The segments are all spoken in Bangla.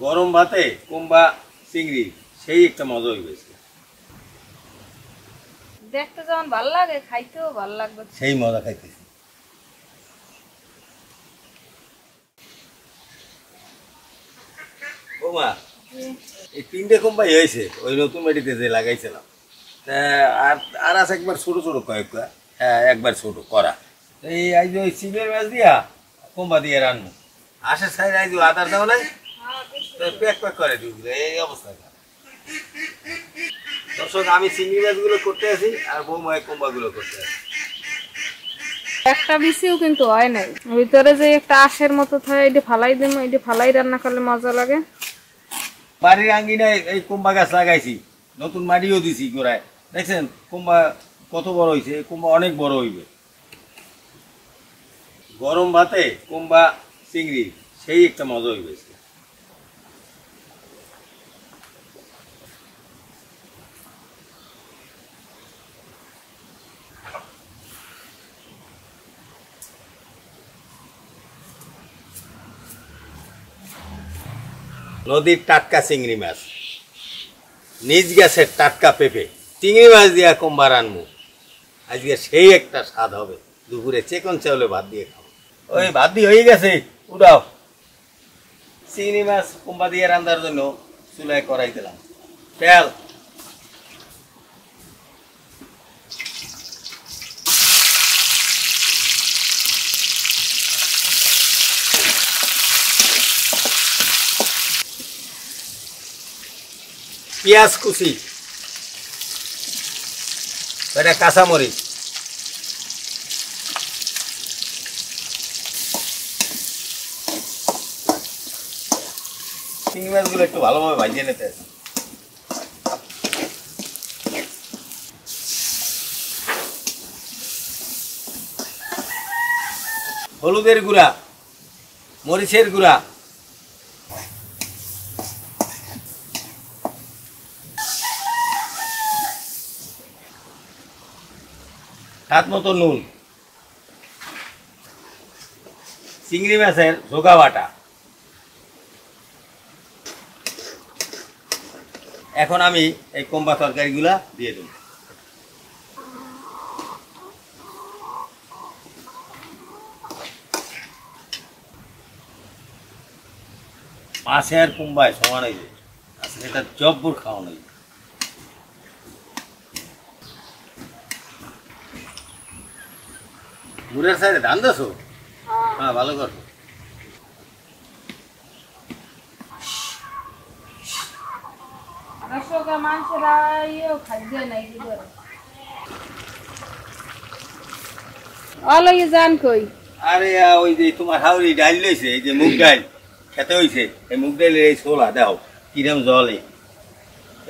গরম ভাতে কুম্বা চিংড়ি সেই একটা মজা হইবে। দেখতে যেমন ভালো লাগে, খাইতেও ভালো লাগবে, সেই মজা খাইতেছি। বৌমা, এই 3টে কুম্বাই হয়েছে ওই নতুন বাড়িতে যে লাগাইছিলাম। আর আর আছে একবার ছোট ছোট কয়েকটা, হ্যাঁ একবার ছোট করা। এই আজ ওই চিংড়ির মাছ দিয়া কুম্বা দিয়ে রান্না আসার সাইড আজ আদার দাও নাই, প্যাক প্যাক করে দিল এই অবস্থা। দর্শক, আমি চিংড়ি মাছগুলো করতে আছি আর বৌমা কুম্বাগুলো করতে আছি। একটা বিচিও কিন্তু হয় নাই, ভিতরে যে একটা আঁশের মতো থাকে, এটা ফালাই দিম, এটা ফালাই রান্না করলে মজা লাগে। বাড়ির আঙ্গিনায় এই কুম্বা গাছ লাগাইছি, নতুন মাটিও দিছি গোড়ায়। দেখছেন কুম্বা কত বড় হয়েছে, কুম্বা অনেক বড় হইবে। গরম ভাতে কুম্বা চিংড়ি সেই একটা মজা হইবে। নদীর টাটকা চিংড়ি মাছ, নিজ গাছের টাটকা পেঁপে, চিংড়ি মাছ দিয়া কুম্বা রানবো। আজকে সেই একটা স্বাদ হবে। দুপুরে চিকন চাউলে ভাত দিয়ে খাবো। ওই ভাত দিয়ে হয়ে গেছে, উঠাও। চিংড়ি মাছ কুম্বা দিয়ে রান্নার জন্য চুলায় করাই দিলাম। তেল, পেঁয়াজ কুচি, এটা কাঁচামরিচ, চিংড়ি মাছগুলো একটু ভালোভাবে ভাজিয়ে নিতে হবে। হলুদের গুঁড়া, মরিচের গুঁড়া, স্বাদ মতো নুন, চিংড়ি মাছের ঝোকা বাটা। এখন আমি এই কুম্বা তরকারিগুলা দিয়ে দেব। মাছে আর কুম্বায় সমান হইবে, আসলে এটা জব্বর খাওয়ানো হইবে। মুড়ের সাইডে ধান দেছো? হ্যাঁ, ভালো করো। আরে ওই যে তোমার হাওড়ি ডাল লইছে, এই যে মুগ ডাল খেতে হইছে, এই মুগ ডালের এই ছোলা দেখো কিরম জলে,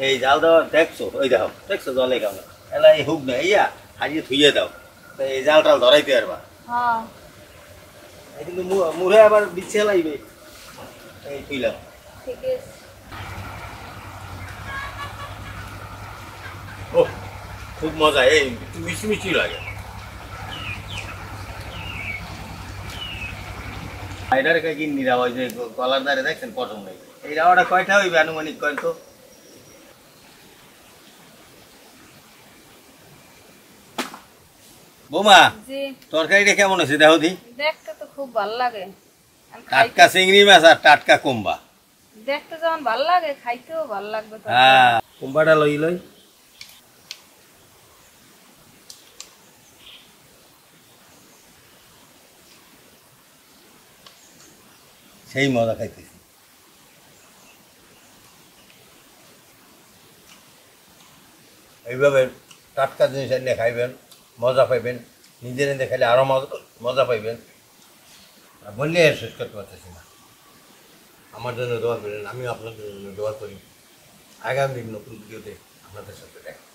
এই জাল দেওয়া দেখছো, ওই দেখো দেখছো জলে কেমন এলা, এই হুক না ইয়া হারিয়ে ধুইয়ে দাও, এই জাল টাল ধরাইতে পারবা। কিন্তু মুড়ে আবার বিচ্ছে লাগবে, এই ধুইলাম। ও খুব মজা, এই মিষ্টি মিষ্টি লাগে। এটার কিনি রাওয়া, ওই যে গলার দ্বারে দেখছেন পছন্দ নেই। এই রাওয়াটা কয়টা হইবে আনুমানিক করেন তো? বৌমা, তরকারিটা কেমন আছে দেখো দি। দেখতে তো খুব ভালো লাগে, টাটকা চিংড়ি মাছ আর টাটকা কুম্বা। দেখতে যেমন ভালো লাগে, খাইতেও ভালো লাগবে। হ্যাঁ, কুম্বাটা লই লই। সেই মজা খাইতেছি। এইভাবে টাটকা জিনিস এনে খাইবেন, মজা পাইবেন। নিজের এনে খাইলে আরো মজা পাইবেন। বললে শেষ করতে পারতেছি না। আমার জন্য দোয়া করেন, আমিও আপনাদের জন্য দোয়া করি। আগামী নতুন ভিডিওতে আপনাদের সাথে দেখা।